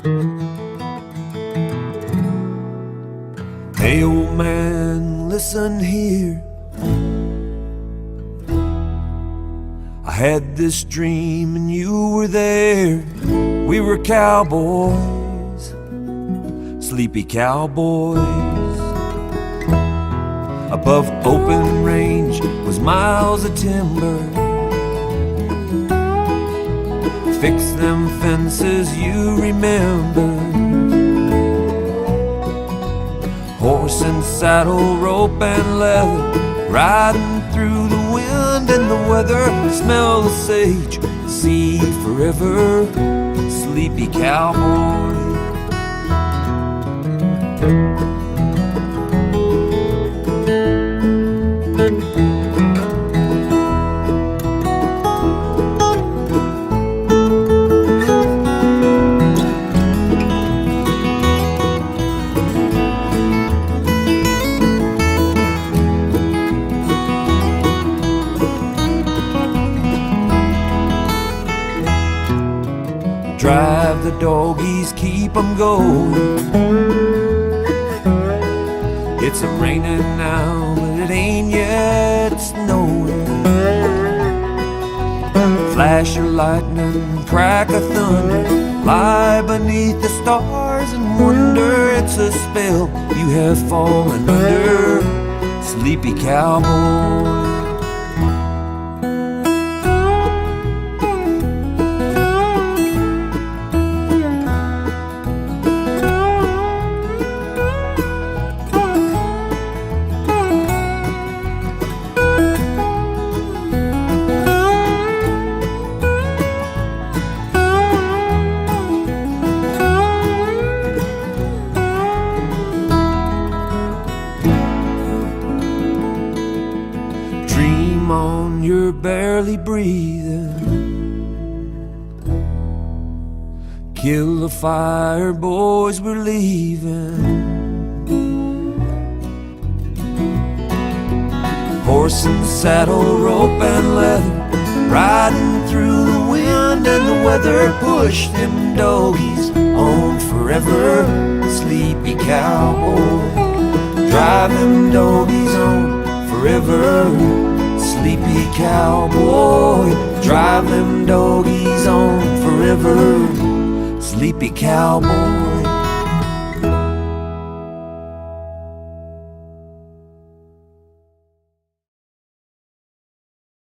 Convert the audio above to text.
Hey old man, listen here. I had this dream and you were there. We were cowboys, sleepy cowboys. Above open range was miles of timber. Fix them fences you remember. Horse and saddle, rope and leather, riding through the wind and the weather. Smell the sage, see forever, sleepy cowboy. Drive the doggies, keep 'em going. It's a raining now, but it ain't yet snowing. Flash of lightning, crack of thunder, lie beneath the stars and wonder. It's a spell you have fallen under, sleepy cowboy. Dream on, you're barely breathing. Kill the fire, boys, we're leaving. Horse and saddle, rope and leather, riding through the wind and the weather. Push them doggies on forever, sleepy cowboy. Drive them doggies on forever, sleepy cowboy. Drive them doggies on forever, sleepy cowboy.